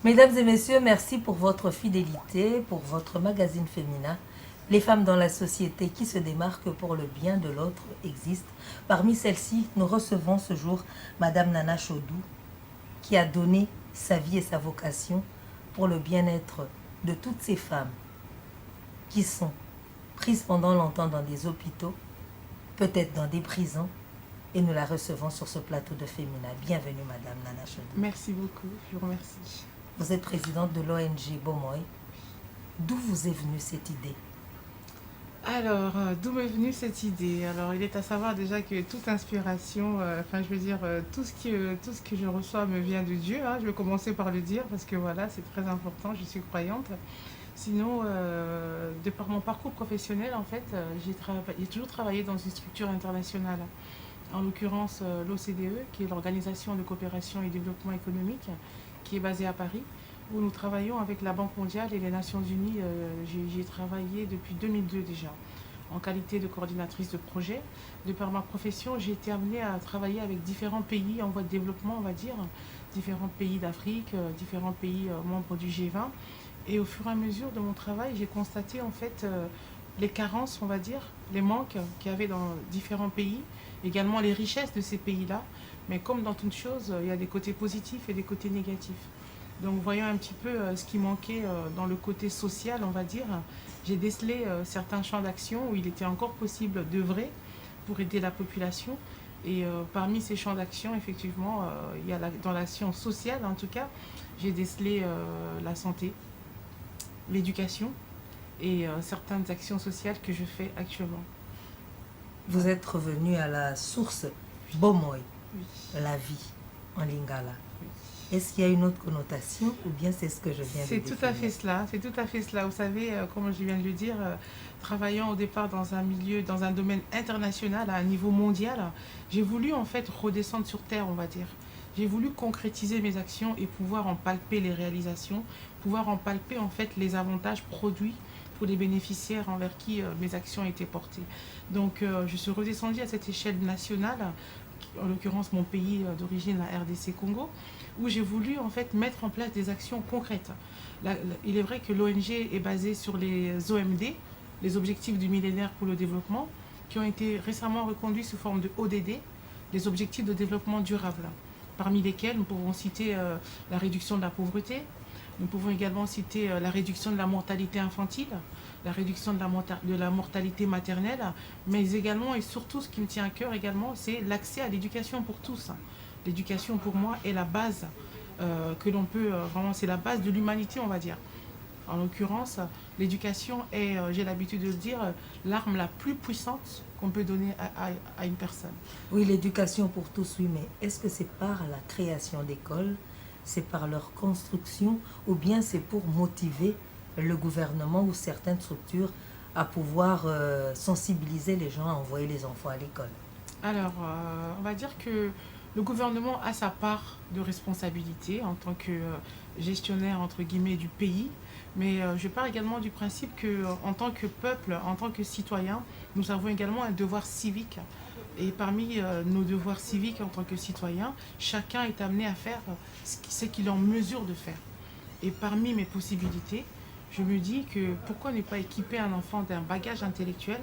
Mesdames et messieurs, merci pour votre fidélité, pour votre magazine féminin. Les femmes dans la société qui se démarquent pour le bien de l'autre existent. Parmi celles-ci, nous recevons ce jour Madame Nana Chaudou, qui a donné sa vie et sa vocation pour le bien-être de toutes ces femmes qui sont prises pendant longtemps dans des hôpitaux, peut-être dans des prisons, et nous la recevons sur ce plateau de Féminin. Bienvenue Madame Nana Chaudou. Merci beaucoup, je vous remercie. Vous êtes présidente de l'ONG Bomoy. D'où vous est venue cette idée? Alors, d'où m'est venue cette idée? Alors, il est à savoir déjà que toute inspiration, tout ce que je reçois me vient de Dieu, hein. Je vais commencer par le dire parce que voilà, c'est très important, je suis croyante. Sinon, de par mon parcours professionnel, en fait, j'ai toujours travaillé dans une structure internationale. En l'occurrence, l'OCDE, qui est l'Organisation de coopération et développement économique, qui est basée à Paris, où nous travaillons avec la Banque mondiale et les Nations unies. J'y ai travaillé depuis 2002 déjà, en qualité de coordinatrice de projet. De par ma profession, j'ai été amenée à travailler avec différents pays en voie de développement, on va dire, différents pays d'Afrique, différents pays membres du G20. Et au fur et à mesure de mon travail, j'ai constaté en fait les carences, on va dire, les manques qu'il y avait dans différents pays, également les richesses de ces pays-là. Mais comme dans toute chose, il y a des côtés positifs et des côtés négatifs. Donc voyant un petit peu ce qui manquait dans le côté social, on va dire, j'ai décelé certains champs d'action où il était encore possible d'œuvrer pour aider la population. Et parmi ces champs d'action, effectivement, il y a dans l'action sociale, en tout cas, j'ai décelé la santé, l'éducation et certaines actions sociales que je fais actuellement. Vous êtes revenu à la source Bomoy, Oui. la vie en lingala. Oui. Est-ce qu'il y a une autre connotation ou bien c'est ce que je viens de C'est définir? tout à fait cela, c'est tout à fait cela. Vous savez, comme je viens de le dire, travaillant au départ dans un milieu, dans un domaine international, à un niveau mondial, j'ai voulu en fait redescendre sur terre, on va dire. J'ai voulu concrétiser mes actions et pouvoir en palper les réalisations, pouvoir en palper en fait les avantages produits pour les bénéficiaires envers qui mes actions étaient portées. Donc je suis redescendue à cette échelle nationale, en l'occurrence mon pays d'origine, la RDC Congo, où j'ai voulu en fait mettre en place des actions concrètes. Il est vrai que l'ONG est basée sur les OMD, les objectifs du millénaire pour le développement, qui ont été récemment reconduits sous forme de ODD, les objectifs de développement durable, parmi lesquels nous pouvons citer la réduction de la pauvreté, nous pouvons également citer la réduction de la mortalité infantile, la réduction de la mortalité maternelle, mais également et surtout ce qui me tient à cœur également, c'est l'accès à l'éducation pour tous. L'éducation pour moi est la base que l'on peut vraiment, c'est la base de l'humanité, on va dire. En l'occurrence, l'éducation est, j'ai l'habitude de le dire, l'arme la plus puissante qu'on peut donner à une personne. Oui, l'éducation pour tous, oui, mais est-ce que c'est par la création d'écoles, c'est par leur construction ou bien c'est pour motiver le gouvernement ou certaines structures à pouvoir sensibiliser les gens à envoyer les enfants à l'école? Alors, on va dire que le gouvernement a sa part de responsabilité en tant que gestionnaire, entre guillemets, du pays. Mais je pars également du principe que, en tant que peuple, en tant que citoyen, nous avons également un devoir civique. Et parmi nos devoirs civiques en tant que citoyen, chacun est amené à faire ce qu'il est en mesure de faire. Et parmi mes possibilités, je me dis que pourquoi ne pas équiper un enfant d'un bagage intellectuel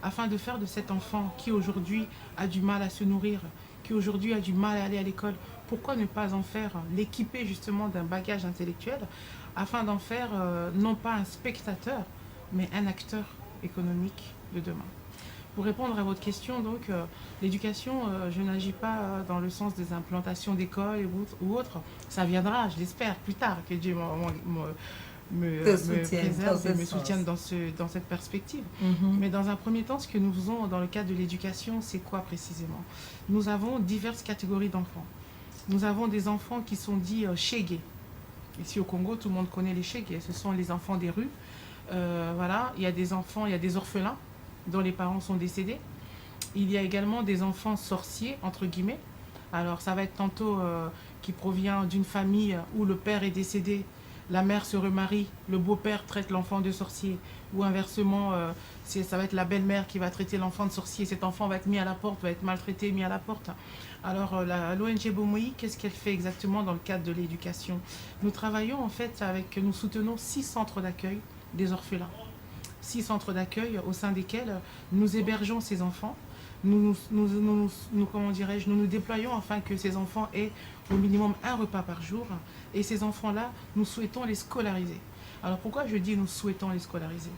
afin de faire de cet enfant qui aujourd'hui a du mal à se nourrir, qui aujourd'hui a du mal à aller à l'école, pourquoi ne pas en faire, l'équiper justement d'un bagage intellectuel afin d'en faire non pas un spectateur, mais un acteur économique de demain. Pour répondre à votre question, donc, l'éducation, je n'agis pas dans le sens des implantations d'écoles ou autres. Ça viendra, je l'espère, plus tard, que Dieu me préserve et me soutienne dans cette perspective. Mais dans un premier temps, ce que nous faisons dans le cadre de l'éducation, c'est quoi précisément? Nous avons diverses catégories d'enfants. Nous avons des enfants qui sont dits shege. Ici au Congo, tout le monde connaît les shege. Ce sont les enfants des rues. Voilà, il y a des enfants, il y a des orphelins dont les parents sont décédés. Il y a également des enfants sorciers, entre guillemets. Alors ça va être tantôt qui provient d'une famille où le père est décédé, la mère se remarie, le beau-père traite l'enfant de sorcier, ou inversement, ça va être la belle-mère qui va traiter l'enfant de sorcier, cet enfant va être mis à la porte, va être maltraité, mis à la porte. Alors l'ONG Bomoi, qu'est-ce qu'elle fait exactement dans le cadre de l'éducation? Nous travaillons en fait nous soutenons 6 centres d'accueil des orphelins. 6 centres d'accueil au sein desquels nous hébergeons ces enfants. Comment dirais-je, nous nous déployons afin que ces enfants aient au minimum un repas par jour. Et ces enfants-là, nous souhaitons les scolariser. Alors pourquoi je dis nous souhaitons les scolariser?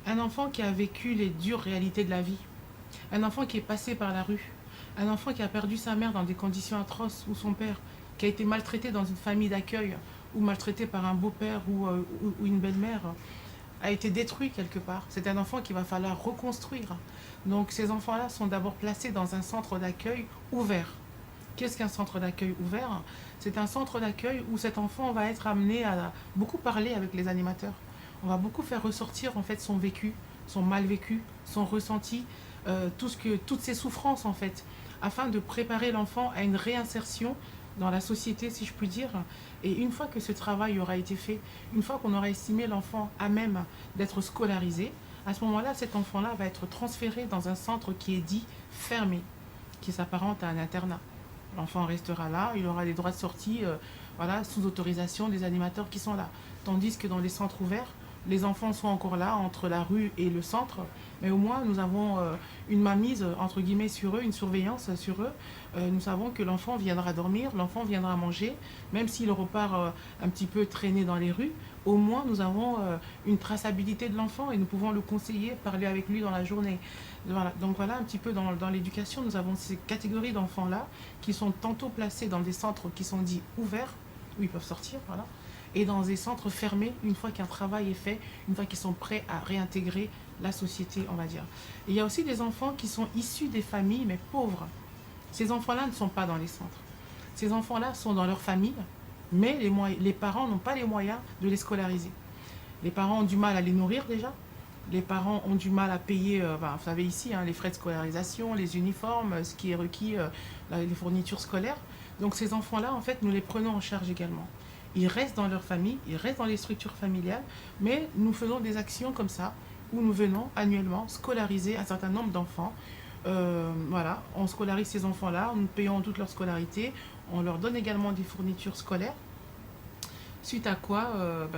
Un enfant qui a vécu les dures réalités de la vie, un enfant qui est passé par la rue, un enfant qui a perdu sa mère dans des conditions atroces, ou son père, qui a été maltraité dans une famille d'accueil, ou maltraité par un beau-père ou une belle-mère, a été détruit quelque part. C'est un enfant qu'il va falloir reconstruire. Donc ces enfants-là sont d'abord placés dans un centre d'accueil ouvert. Qu'est-ce qu'un centre d'accueil ouvert? C'est un centre d'accueil où cet enfant va être amené à beaucoup parler avec les animateurs. On va beaucoup faire ressortir en fait son vécu, son mal vécu, son ressenti, toutes ses souffrances en fait, afin de préparer l'enfant à une réinsertion dans la société, si je puis dire. Et une fois que ce travail aura été fait, une fois qu'on aura estimé l'enfant à même d'être scolarisé, à ce moment-là, cet enfant-là va être transféré dans un centre qui est dit fermé, qui s'apparente à un internat. L'enfant restera là, il aura des droits de sortie, voilà, sous autorisation des animateurs qui sont là. Tandis que dans les centres ouverts, les enfants sont encore là, entre la rue et le centre, mais au moins nous avons une mainmise, entre guillemets, sur eux, une surveillance sur eux. Nous savons que l'enfant viendra dormir, l'enfant viendra manger, même s'il repart un petit peu traîné dans les rues, au moins nous avons une traçabilité de l'enfant et nous pouvons le conseiller, parler avec lui dans la journée. Voilà. Donc voilà un petit peu dans l'éducation, nous avons ces catégories d'enfants-là qui sont tantôt placés dans des centres qui sont dits ouverts, où ils peuvent sortir, voilà, et dans des centres fermés, une fois qu'un travail est fait, une fois qu'ils sont prêts à réintégrer la société, on va dire. Et il y a aussi des enfants qui sont issus des familles, mais pauvres. Ces enfants-là ne sont pas dans les centres. Ces enfants-là sont dans leur famille, mais les parents n'ont pas les moyens de les scolariser. Les parents ont du mal à les nourrir déjà. Les parents ont du mal à payer, vous savez ici, les frais de scolarisation, les uniformes, ce qui est requis, les fournitures scolaires. Donc ces enfants-là, en fait, nous les prenons en charge également. Ils restent dans leur famille, ils restent dans les structures familiales, mais nous faisons des actions comme ça, où nous venons annuellement scolariser un certain nombre d'enfants. Voilà, on scolarise ces enfants-là, nous payons toute leur scolarité, on leur donne également des fournitures scolaires, suite à quoi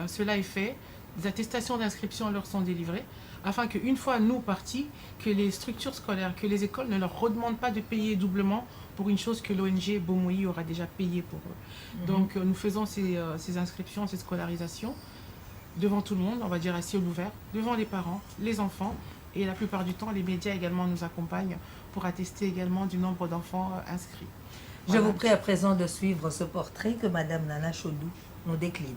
cela est fait, des attestations d'inscription leur sont délivrées, afin qu'une fois nous partis, que les structures scolaires, que les écoles ne leur redemandent pas de payer doublement pour une chose que l'ONG Bomoi aura déjà payé pour eux. Donc nous faisons ces inscriptions, ces scolarisations devant tout le monde, on va dire à ciel ouvert, devant les parents, les enfants, et la plupart du temps les médias également nous accompagnent pour attester également du nombre d'enfants inscrits. Voilà. Je vous prie à présent de suivre ce portrait que Madame Nana Chaudou nous décline.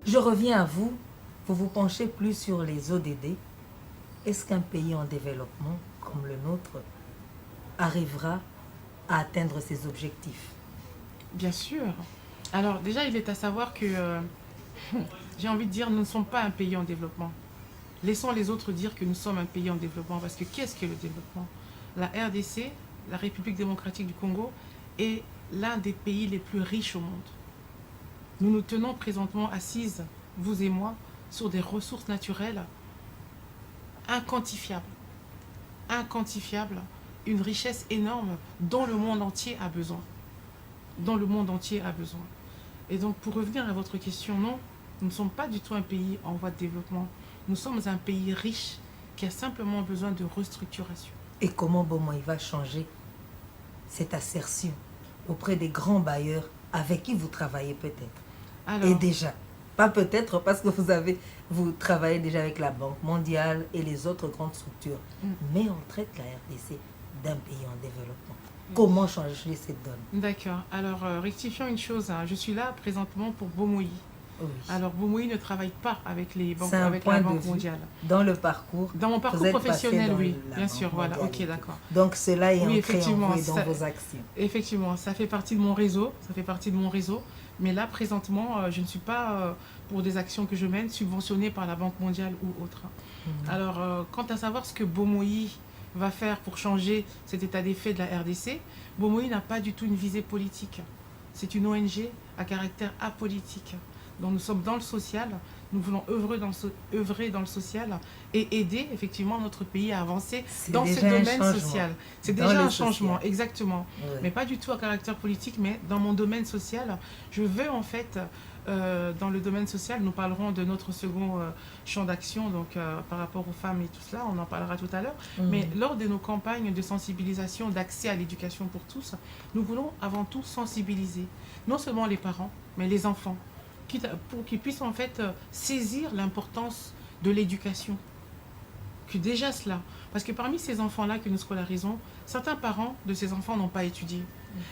Je reviens à vous, vous vous penchez plus sur les ODD. Est-ce qu'un pays en développement comme le nôtre arrivera à atteindre ses objectifs? Bien sûr. Alors déjà, il est à savoir que, j'ai envie de dire, nous ne sommes pas un pays en développement. Laissons les autres dire que nous sommes un pays en développement, parce que qu'est-ce que le développement? La RDC, la République démocratique du Congo, est l'un des pays les plus riches au monde. Nous nous tenons présentement assises, vous et moi, sur des ressources naturelles inquantifiables. Inquantifiables, une richesse énorme dont le monde entier a besoin. Dont le monde entier a besoin. Et donc, pour revenir à votre question, non, nous ne sommes pas du tout un pays en voie de développement. Nous sommes un pays riche qui a simplement besoin de restructuration. Et comment Bomoi va changer cette assertion auprès des grands bailleurs avec qui vous travaillez peut-être? Alors, Et déjà, pas peut-être parce que vous travaillez déjà avec la Banque mondiale et les autres grandes structures, mais on traite la RDC d'un pays en développement. Comment changer cette donne? d'accord. Alors, rectifions une chose, hein. Je suis là présentement pour Bomoi. Oui. Alors, Bomoi ne travaille pas avec les banques, C'est un avec point la de Banque vue. mondiale. Dans le parcours, Dans mon vous parcours êtes professionnel, passé dans oui, la bien Banque sûr, voilà, mondiale ok, et tout. d'accord. Donc cela est Oui, entré en effectivement, vous et dans ça- vos actions. Effectivement, ça fait partie de mon réseau, ça fait partie de mon réseau. Mais là, présentement, je ne suis pas, pour des actions que je mène, subventionnée par la Banque mondiale ou autre. Alors, quant à savoir ce que Bomoi va faire pour changer cet état des faits de la RDC, Bomoi n'a pas du tout une visée politique. C'est une ONG à caractère apolitique. Donc nous sommes dans le social, nous voulons œuvrer dans le social et aider effectivement notre pays à avancer C'est dans ce déjà un domaine changement. social. C'est Dans déjà le un changement, social. exactement. Oui. Mais pas du tout à caractère politique, mais dans mon domaine social, je veux en fait, dans le domaine social, nous parlerons de notre second champ d'action, donc par rapport aux femmes et tout cela, on en parlera tout à l'heure. Mais lors de nos campagnes de sensibilisation, d'accès à l'éducation pour tous, nous voulons avant tout sensibiliser, non seulement les parents, mais les enfants, pour qu'ils puissent en fait saisir l'importance de l'éducation. Que déjà cela. Parce que parmi ces enfants-là que nous scolarisons, certains parents de ces enfants n'ont pas étudié.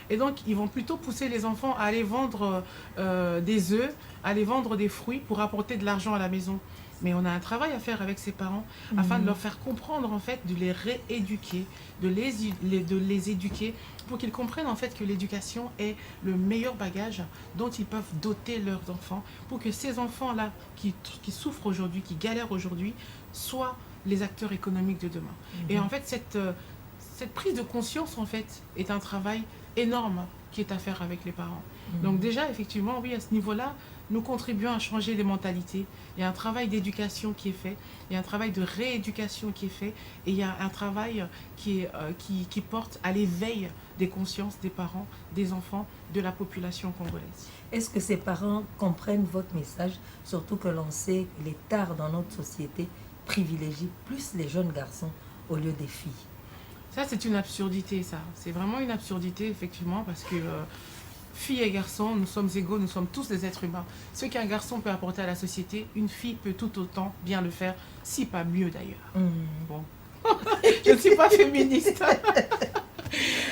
Et donc, ils vont plutôt pousser les enfants à aller vendre des œufs, à aller vendre des fruits pour apporter de l'argent à la maison. Mais on a un travail à faire avec ces parents afin de leur faire comprendre, en fait, de les rééduquer, de les éduquer pour qu'ils comprennent, en fait, que l'éducation est le meilleur bagage dont ils peuvent doter leurs enfants pour que ces enfants-là qui souffrent aujourd'hui, qui galèrent aujourd'hui, soient les acteurs économiques de demain. Et en fait, cette prise de conscience, en fait, est un travail énorme qui est à faire avec les parents. Donc déjà, effectivement, oui, à ce niveau-là, nous contribuons à changer les mentalités. Il y a un travail d'éducation qui est fait, il y a un travail de rééducation qui est fait, et il y a un travail qui porte à l'éveil des consciences des parents, des enfants, de la population congolaise. Est-ce que ces parents comprennent votre message, surtout que l'on sait que les tares dans notre société privilégient plus les jeunes garçons au lieu des filles? Ça, c'est une absurdité, ça. C'est vraiment une absurdité, effectivement, parce que filles et garçons, nous sommes égaux, nous sommes tous des êtres humains. Ce qu'un garçon peut apporter à la société, une fille peut tout autant bien le faire, si pas mieux d'ailleurs. Bon. Je ne suis pas féministe.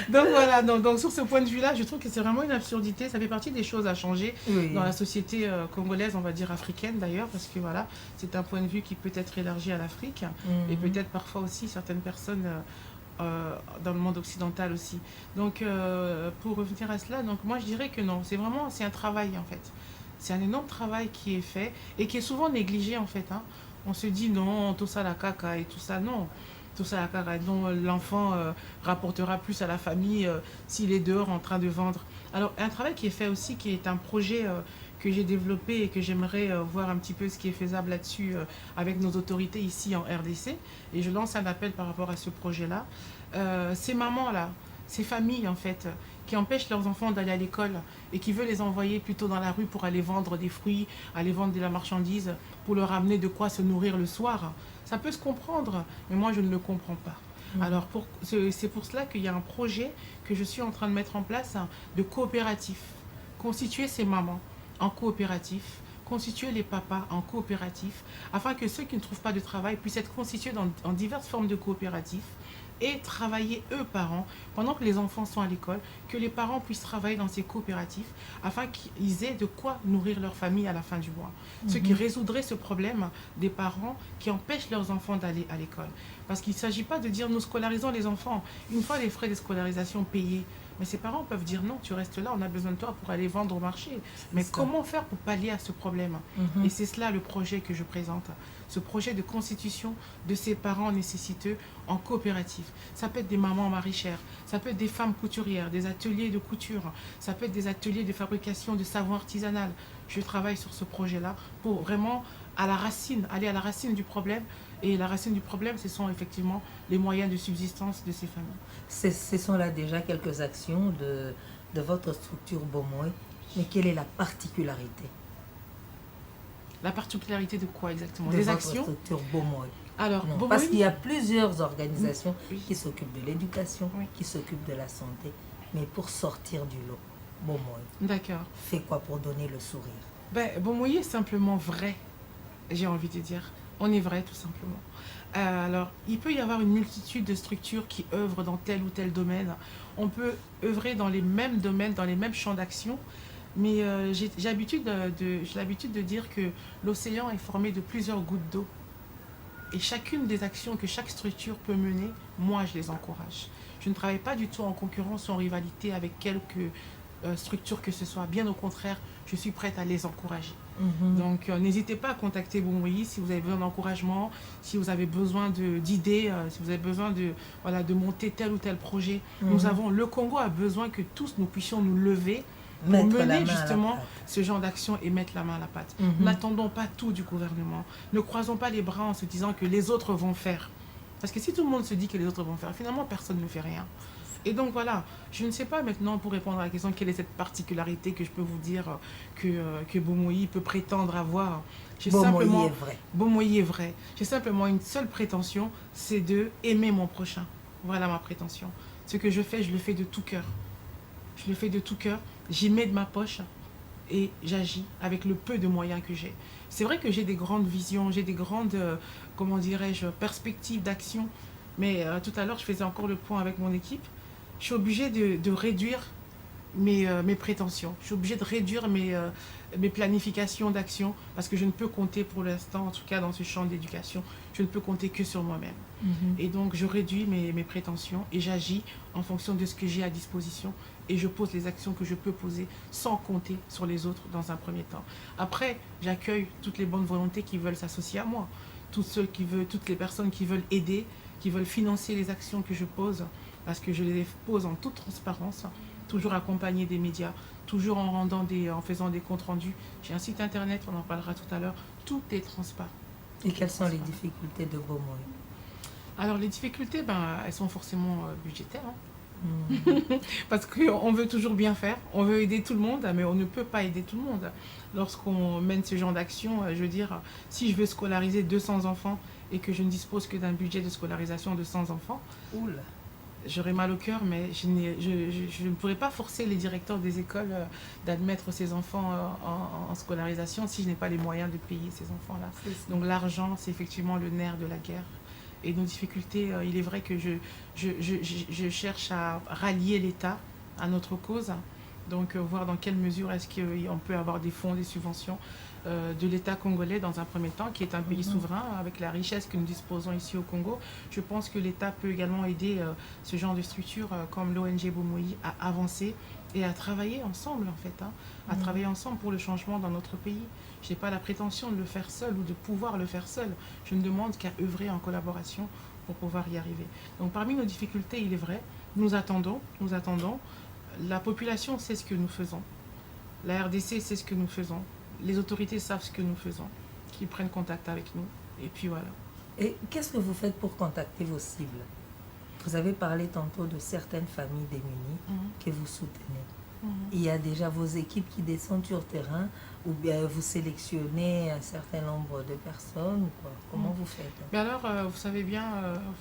Donc voilà, donc sur ce point de vue-là, je trouve que c'est vraiment une absurdité. Ça fait partie des choses à changer dans la société congolaise, on va dire africaine d'ailleurs, parce que voilà, c'est un point de vue qui peut être élargi à l'Afrique et peut-être parfois aussi certaines personnes dans le monde occidental aussi. Donc pour revenir à cela, donc moi je dirais que non, c'est un travail en fait. C'est un énorme travail qui est fait et qui est souvent négligé en fait. Hein. On se dit non, tout ça la caca et tout ça, non. Tout ça la caca, dont l'enfant rapportera plus à la famille s'il est dehors en train de vendre. Alors un travail qui est fait aussi, qui est un projet que j'ai développé et que j'aimerais voir un petit peu ce qui est faisable là-dessus avec nos autorités ici en RDC. Et je lance un appel par rapport à ce projet-là. Ces mamans-là, ces familles en fait, qui empêchent leurs enfants d'aller à l'école et qui veulent les envoyer plutôt dans la rue pour aller vendre des fruits, aller vendre de la marchandise, pour leur amener de quoi se nourrir le soir. Ça peut se comprendre, mais moi je ne le comprends pas. Alors c'est pour cela qu'il y a un projet que je suis en train de mettre en place de coopératif. Constituer ces mamans en coopératif, constituer les papas en coopératifs afin que ceux qui ne trouvent pas de travail puissent être constitués en diverses formes de coopératifs et travailler eux parents pendant que les enfants sont à l'école, que les parents puissent travailler dans ces coopératifs afin qu'ils aient de quoi nourrir leur famille à la fin du mois. Ce qui résoudrait ce problème des parents qui empêchent leurs enfants d'aller à l'école. Parce qu'il ne s'agit pas de dire nous scolarisons les enfants. Une fois les frais de scolarisation payés, mais ces parents peuvent dire non, tu restes là, on a besoin de toi pour aller vendre au marché. Mais comment faire pour pallier à ce problème? Et c'est cela le projet que je présente. Ce projet de constitution de ces parents nécessiteux en coopérative. Ça peut être des mamans maraîchères, ça peut être des femmes couturières, des ateliers de couture, ça peut être des ateliers de fabrication de savon artisanal. Je travaille sur ce projet-là pour vraiment à la racine, aller à la racine du problème. Et la racine du problème, ce sont effectivement les moyens de subsistance de ces familles. Ce sont là déjà quelques actions de votre structure Bomoy. Mais quelle est la particularité La particularité de quoi exactement? de Des votre actions? structure Bomoy? Alors, Non, Bomoy, parce qu'il y a plusieurs organisations Oui. qui s'occupent de l'éducation, Oui. qui s'occupent de la santé. Mais pour sortir du lot, Bomoy d'accord. fait quoi pour donner le sourire? Ben, Bomoy est simplement vrai, j'ai envie de dire. On est vrai, tout simplement. Alors, il peut y avoir une multitude de structures qui œuvrent dans tel ou tel domaine. On peut œuvrer dans les mêmes domaines, dans les mêmes champs d'action, mais j'ai l'habitude de dire que l'océan est formé de plusieurs gouttes d'eau. Et chacune des actions que chaque structure peut mener, moi, je les encourage. Je ne travaille pas du tout en concurrence ou en rivalité avec quelque structure que ce soit. Bien au contraire, je suis prête à les encourager. Donc, n'hésitez pas à contacter Bomoyi si vous avez besoin d'encouragement, si vous avez besoin d'idées, si vous avez besoin voilà, de monter tel ou tel projet. Le Congo a besoin que tous nous puissions nous lever pour Mettre la mener main à la justement pâte. ce genre d'action et mettre la main à la pâte. N'attendons pas tout du gouvernement. Ne croisons pas les bras en se disant que les autres vont faire. Parce que si tout le monde se dit que les autres vont faire, finalement, personne ne fait rien. Et donc voilà, je ne sais pas maintenant pour répondre à la question quelle est cette particularité que je peux vous dire que Bomoyi peut prétendre avoir. J'ai Bomoyi simplement, est vrai. Bomoyi est vrai. J'ai simplement une seule prétention, c'est de aimer mon prochain. Voilà ma prétention. Ce que je fais, je le fais de tout cœur. Je le fais de tout cœur. J'y mets de ma poche et j'agis avec le peu de moyens que j'ai. C'est vrai que j'ai des grandes visions, j'ai des grandes, comment dirais-je, perspectives d'action. Mais tout à l'heure, je faisais encore le point avec mon équipe. Je suis obligée de réduire mes prétentions. Je suis obligée de réduire mes planifications d'action parce que je ne peux compter pour l'instant, en tout cas dans ce champ d'éducation, je ne peux compter que sur moi-même. Et donc, je réduis mes prétentions et j'agis en fonction de ce que j'ai à disposition et je pose les actions que je peux poser sans compter sur les autres dans un premier temps. Après, j'accueille toutes les bonnes volontés qui veulent s'associer à moi, toutes les personnes qui veulent aider, qui veulent financer les actions que je pose parce que je les pose en toute transparence, toujours accompagné des médias, toujours en faisant des comptes rendus. J'ai un site internet, on en parlera tout à l'heure, tout est transparent. Et quelles sont les difficultés de Bomoy? Alors les difficultés, elles sont forcément budgétaires. Parce qu'on veut toujours bien faire, on veut aider tout le monde, mais on ne peut pas aider tout le monde. Lorsqu'on mène ce genre d'action, je veux dire, si je veux scolariser 200 enfants et que je ne dispose que d'un budget de scolarisation de 100 enfants, Oula. j'aurais mal au cœur, mais je ne pourrais pas forcer les directeurs des écoles d'admettre ces enfants en scolarisation si je n'ai pas les moyens de payer ces enfants-là. Donc l'argent, c'est effectivement le nerf de la guerre. Et nos difficultés, il est vrai que je cherche à rallier l'État à notre cause. Donc voir dans quelle mesure est-ce qu'on peut avoir des fonds, des subventions de l'État congolais dans un premier temps, qui est un pays souverain, avec la richesse que nous disposons ici au Congo. Je pense que l'État peut également aider ce genre de structures comme l'ONG Bomoyi à avancer et à travailler ensemble en fait, à travailler ensemble pour le changement dans notre pays. Je n'ai pas la prétention de le faire seul ou de pouvoir le faire seul. Je ne demande qu'à œuvrer en collaboration pour pouvoir y arriver. Donc parmi nos difficultés, il est vrai, nous attendons. La population sait ce que nous faisons. La RDC sait ce que nous faisons. Les autorités savent ce que nous faisons, qu'ils prennent contact avec nous. Et puis voilà. Et qu'est-ce que vous faites pour contacter vos cibles? Vous avez parlé tantôt de certaines familles démunies que vous soutenez. Il y a déjà vos équipes qui descendent sur terrain ou bien vous sélectionnez un certain nombre de personnes ou quoi? Comment vous faites? Mais alors, vous savez bien,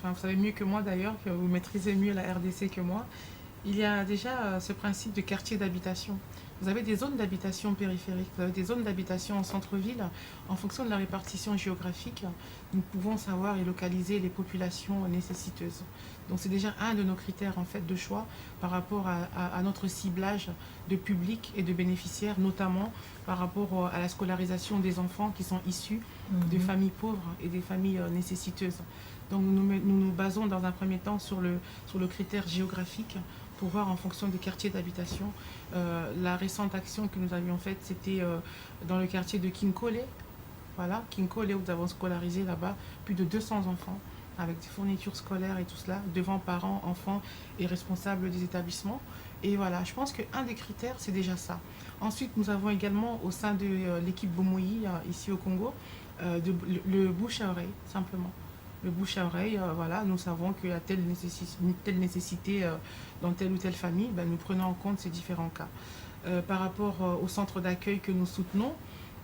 vous savez mieux que moi d'ailleurs, que vous maîtrisez mieux la RDC que moi, il y a déjà ce principe de quartier d'habitation. vous avez des zones d'habitation périphériques, vous avez des zones d'habitation en centre-ville. En fonction de la répartition géographique, nous pouvons savoir et localiser les populations nécessiteuses. Donc c'est déjà un de nos critères en fait de choix par rapport à notre ciblage de public et de bénéficiaires, notamment par rapport à la scolarisation des enfants qui sont issus de familles pauvres et des familles nécessiteuses. Donc nous basons dans un premier temps sur le critère géographique pour voir en fonction des quartiers d'habitation. La récente action que nous avions faite, c'était dans le quartier de Kinkole. Voilà, Kinkole, où nous avons scolarisé là-bas plus de 200 enfants avec des fournitures scolaires et tout cela, devant parents, enfants et responsables des établissements. Et voilà, je pense qu'un des critères, c'est déjà ça. Ensuite, nous avons également au sein de l'équipe Bomoyi, ici au Congo, le bouche à oreille, simplement. Le bouche à oreille, voilà, nous savons qu'il y a une telle nécessité dans telle ou telle famille, ben, nous prenons en compte ces différents cas. Par rapport au centre d'accueil que nous soutenons,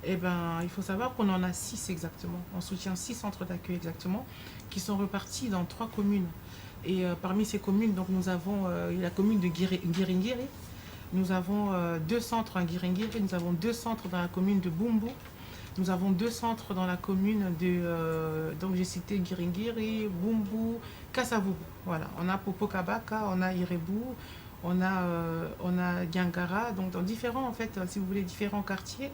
eh ben, il faut savoir qu'on en a 6 exactement. On soutient 6 centres d'accueil exactement, qui sont repartis dans 3 communes. Et parmi ces communes, donc, nous avons la commune de Giringiri, nous avons 2 centres à Giringiri, nous avons 2 centres dans la commune de Bumbu, nous avons 2 centres dans la commune de, donc j'ai cité Giringiri, Bumbu, Kasavubu. Voilà, on a Popokabaka, on a Irebu, on a Giangara, donc dans différents, en fait, si vous voulez, différents quartiers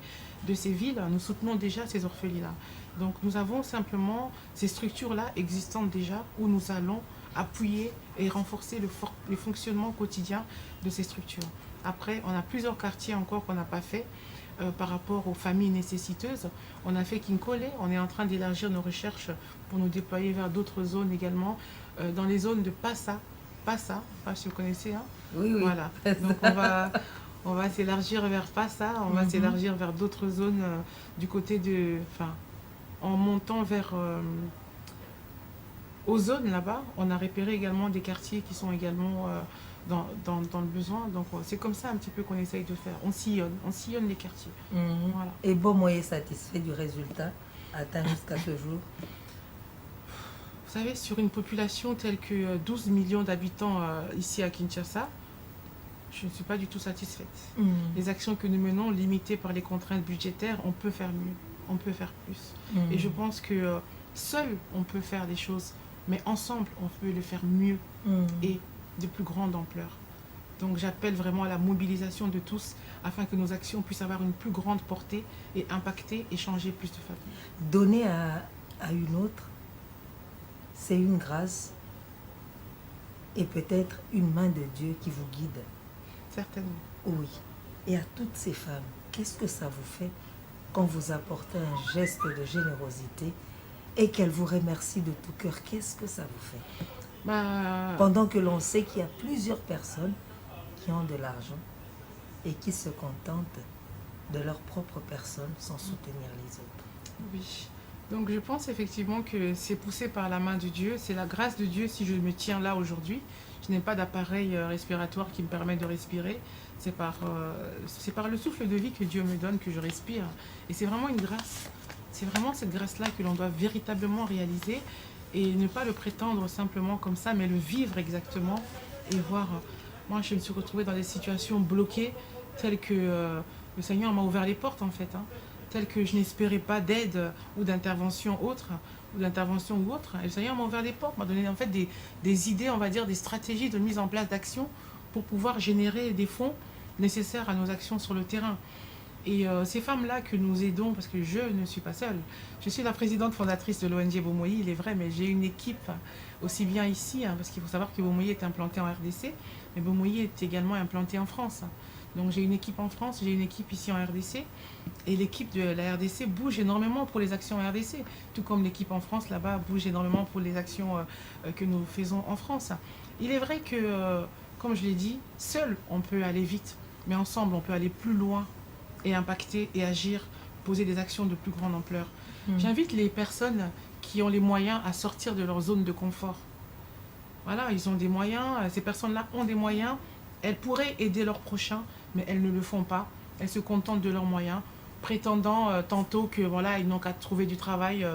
de ces villes, nous soutenons déjà ces orphelins-là. Donc nous avons simplement ces structures-là existantes déjà où nous allons appuyer et renforcer le fonctionnement quotidien de ces structures. Après, on a plusieurs quartiers encore qu'on n'a pas fait par rapport aux familles nécessiteuses. On a fait Kinkole, on est en train d'élargir nos recherches pour nous déployer vers d'autres zones également, dans les zones de Passa, je ne sais pas si vous connaissez, hein. Oui, oui. Voilà, donc on va s'élargir vers Passa, on va s'élargir vers d'autres zones du côté de, enfin, en montant vers aux zones là-bas, on a repéré également des quartiers qui sont également dans le besoin. Donc c'est comme ça un petit peu qu'on essaye de faire. On sillonne les quartiers. Voilà. Et Bomoyi est satisfait du résultat atteint jusqu'à ce jour? Vous savez, sur une population telle que 12 millions d'habitants ici à Kinshasa, je ne suis pas du tout satisfaite. Les actions que nous menons, limitées par les contraintes budgétaires, on peut faire mieux, on peut faire plus. Et je pense que seul, on peut faire des choses, mais ensemble, on peut le faire mieux et de plus grande ampleur. Donc j'appelle vraiment à la mobilisation de tous afin que nos actions puissent avoir une plus grande portée et impacter et changer plus de familles. Donner à une autre, c'est une grâce et peut-être une main de Dieu qui vous guide. Certainement. Oui. Et à toutes ces femmes, qu'est-ce que ça vous fait quand vous apportez un geste de générosité et qu'elles vous remercient de tout cœur? Qu'est-ce que ça vous fait? Pendant que l'on sait qu'il y a plusieurs personnes qui ont de l'argent et qui se contentent de leur propre personne sans soutenir les autres. Oui. Donc je pense effectivement que c'est poussé par la main de Dieu, c'est la grâce de Dieu si je me tiens là aujourd'hui. Je n'ai pas d'appareil respiratoire qui me permet de respirer. C'est par le souffle de vie que Dieu me donne que je respire. Et c'est vraiment une grâce. C'est vraiment cette grâce-là que l'on doit véritablement réaliser et ne pas le prétendre simplement comme ça, mais le vivre exactement et voir. Moi, je me suis retrouvée dans des situations bloquées telles que le Seigneur m'a ouvert les portes en fait, hein, telles que je n'espérais pas d'aide ou d'intervention autre. Et le Seigneur m'a ouvert des portes, m'a donné en fait des idées, on va dire, des stratégies de mise en place d'action pour pouvoir générer des fonds nécessaires à nos actions sur le terrain. Et ces femmes-là que nous aidons, parce que je ne suis pas seule, je suis la présidente fondatrice de l'ONG Bomoyi, il est vrai, mais j'ai une équipe aussi bien ici, hein, parce qu'il faut savoir que Bomoyi est implanté en RDC, mais Bomoyi est également implanté en France. Donc j'ai une équipe en France, j'ai une équipe ici en RDC, et l'équipe de la RDC bouge énormément pour les actions en RDC, tout comme l'équipe en France là-bas bouge énormément pour les actions que nous faisons en France. Il est vrai que, comme je l'ai dit, seul on peut aller vite, mais ensemble on peut aller plus loin et impacter et agir, poser des actions de plus grande ampleur. J'invite les personnes qui ont les moyens à sortir de leur zone de confort. Voilà, ils ont des moyens, ces personnes-là ont des moyens, elles pourraient aider leurs prochains, mais elles ne le font pas. Elles se contentent de leurs moyens, prétendant tantôt que voilà, ils n'ont qu'à trouver du travail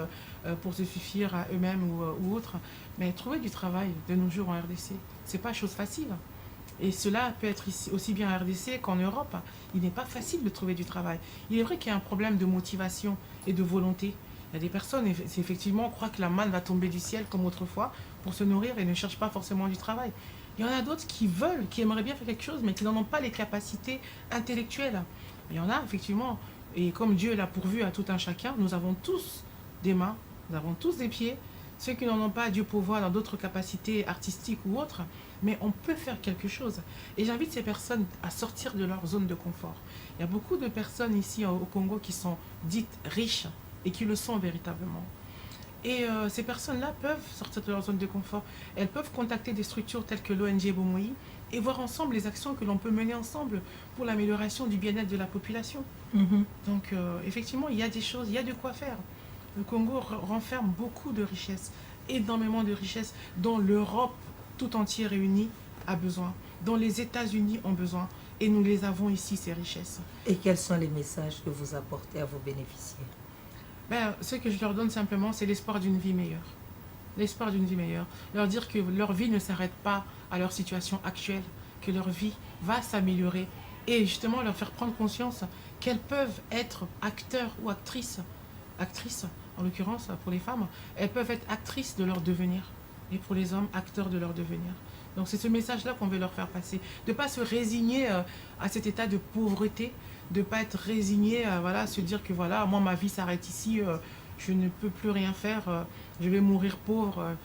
pour se suffire à eux-mêmes ou autre. Mais trouver du travail de nos jours en RDC, c'est pas chose facile. Et cela peut être ici, aussi bien en RDC qu'en Europe. Il n'est pas facile de trouver du travail. Il est vrai qu'il y a un problème de motivation et de volonté. Il y a des personnes, effectivement, croient que la manne va tomber du ciel comme autrefois pour se nourrir et ne cherchent pas forcément du travail. Il y en a d'autres qui veulent, qui aimeraient bien faire quelque chose, mais qui n'en ont pas les capacités intellectuelles. Il y en a, effectivement, et comme Dieu l'a pourvu à tout un chacun, nous avons tous des mains, nous avons tous des pieds. Ceux qui n'en ont pas, Dieu pourvoit dans d'autres capacités artistiques ou autres, mais on peut faire quelque chose. Et j'invite ces personnes à sortir de leur zone de confort. Il y a beaucoup de personnes ici au Congo qui sont dites riches et qui le sont véritablement. Et ces personnes-là peuvent sortir de leur zone de confort. Elles peuvent contacter des structures telles que l'ONG Bomoi et voir ensemble les actions que l'on peut mener ensemble pour l'amélioration du bien-être de la population. Donc effectivement, il y a des choses, il y a de quoi faire. Le Congo renferme beaucoup de richesses, énormément de richesses dont l'Europe tout entière réunie a besoin, dont les États-Unis ont besoin. Et nous les avons ici, ces richesses. Et quels sont les messages que vous apportez à vos bénéficiaires? Ce que je leur donne simplement, c'est l'espoir d'une vie meilleure. L'espoir d'une vie meilleure. Leur dire que leur vie ne s'arrête pas à leur situation actuelle, que leur vie va s'améliorer. Et justement leur faire prendre conscience qu'elles peuvent être acteurs ou actrices, en l'occurrence pour les femmes, elles peuvent être actrices de leur devenir. Et pour les hommes, acteurs de leur devenir. Donc c'est ce message-là qu'on veut leur faire passer. De ne pas se résigner à cet état de pauvreté, de ne pas être résigné à se dire que voilà, moi ma vie s'arrête ici, je ne peux plus rien faire, je vais mourir pauvre,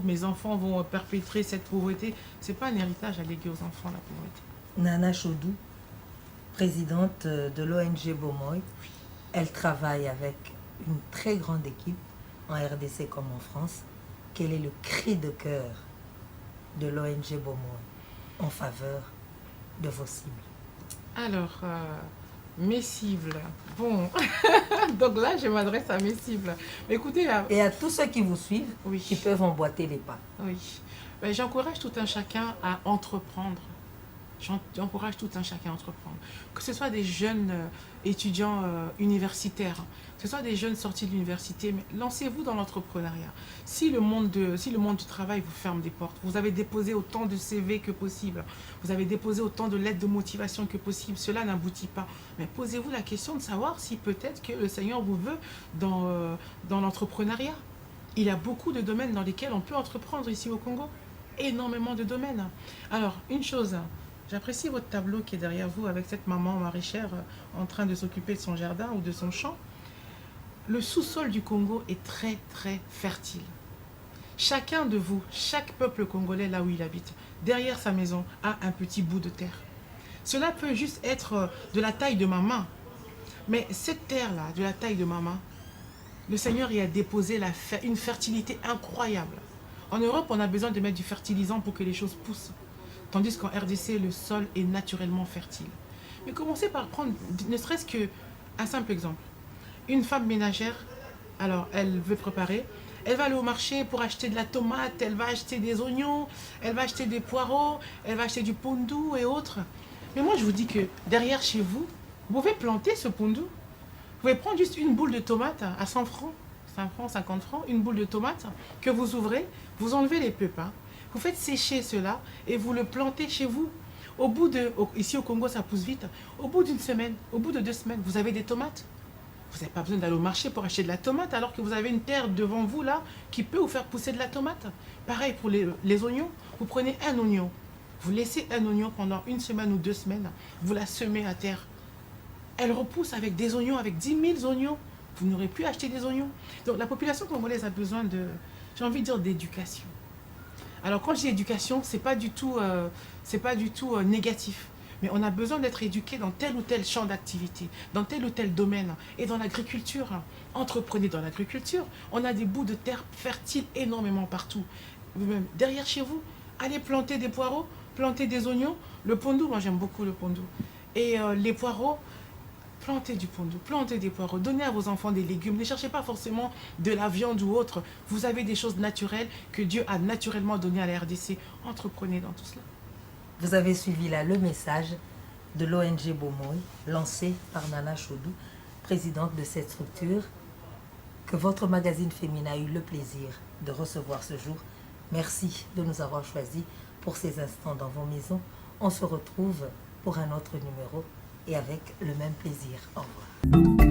mes enfants vont perpétrer cette pauvreté. Ce n'est pas un héritage à léguer aux enfants, la pauvreté. Nana Chaudou, présidente de l'ONG Bomoi, elle travaille avec une très grande équipe en RDC comme en France. Quel est le cri de cœur de l'ONG Bomoi en faveur de vos cibles? Alors, mes cibles. Bon, donc là, je m'adresse à mes cibles. Mais écoutez... Et à tous ceux qui vous suivent, oui, qui peuvent emboîter les pas. Oui. J'encourage tout un chacun à entreprendre. J'encourage tout un chacun à entreprendre. Que ce soit des jeunes étudiants universitaires, que ce soit des jeunes sortis de l'université, mais lancez-vous dans l'entrepreneuriat. Si le monde du travail vous ferme des portes, vous avez déposé autant de CV que possible, vous avez déposé autant de lettres de motivation que possible, cela n'aboutit pas. Mais posez-vous la question de savoir si peut-être que le Seigneur vous veut dans l'entrepreneuriat. Il y a beaucoup de domaines dans lesquels on peut entreprendre ici au Congo. Énormément de domaines. Alors, une chose... J'apprécie votre tableau qui est derrière vous avec cette maman maraîchère en train de s'occuper de son jardin ou de son champ. Le sous-sol du Congo est très très fertile. Chacun de vous, chaque peuple congolais là où il habite, derrière sa maison, a un petit bout de terre. Cela peut juste être de la taille de ma main. Mais cette terre-là, de la taille de ma main, le Seigneur y a déposé une fertilité incroyable. En Europe, on a besoin de mettre du fertilisant pour que les choses poussent. Tandis qu'en RDC, le sol est naturellement fertile. Mais commencez par prendre, ne serait-ce qu'un simple exemple. Une femme ménagère, alors elle veut préparer, elle va aller au marché pour acheter de la tomate, elle va acheter des oignons, elle va acheter des poireaux, elle va acheter du pondu et autres. Mais moi, je vous dis que derrière chez vous, vous pouvez planter ce pondu. Vous pouvez prendre juste une boule de tomate à 100 francs, 5 francs, 50 francs, une boule de tomate que vous ouvrez, vous enlevez les pépins. Vous faites sécher cela et vous le plantez chez vous. Ici au Congo, ça pousse vite. Au bout d'une semaine, au bout de 2 semaines, vous avez des tomates. Vous n'avez pas besoin d'aller au marché pour acheter de la tomate alors que vous avez une terre devant vous là qui peut vous faire pousser de la tomate. Pareil pour les oignons. Vous prenez un oignon. Vous laissez un oignon pendant 1 semaine ou 2 semaines. Vous la semez à terre. Elle repousse avec des oignons, avec 10 000 oignons. Vous n'aurez plus acheté des oignons. Donc la population congolaise a besoin j'ai envie de dire, d'éducation. Alors quand je dis éducation, c'est pas du tout négatif. Mais on a besoin d'être éduqué dans tel ou tel champ d'activité, dans tel ou tel domaine. Et dans l'agriculture, entreprenez dans l'agriculture. On a des bouts de terre fertiles énormément partout. Vous-même, derrière chez vous, allez planter des poireaux, planter des oignons. Le pondu, moi j'aime beaucoup le pondu. Et les poireaux, plantez du pondu, plantez des poireaux, donnez à vos enfants des légumes. Ne cherchez pas forcément de la viande ou autre. Vous avez des choses naturelles que Dieu a naturellement données à la RDC. Entreprenez dans tout cela. Vous avez suivi là le message de l'ONG Bomoi, lancé par Nana Chaudou, présidente de cette structure, que votre magazine féminin a eu le plaisir de recevoir ce jour. Merci de nous avoir choisis pour ces instants dans vos maisons. On se retrouve pour un autre numéro et avec le même plaisir. Au revoir.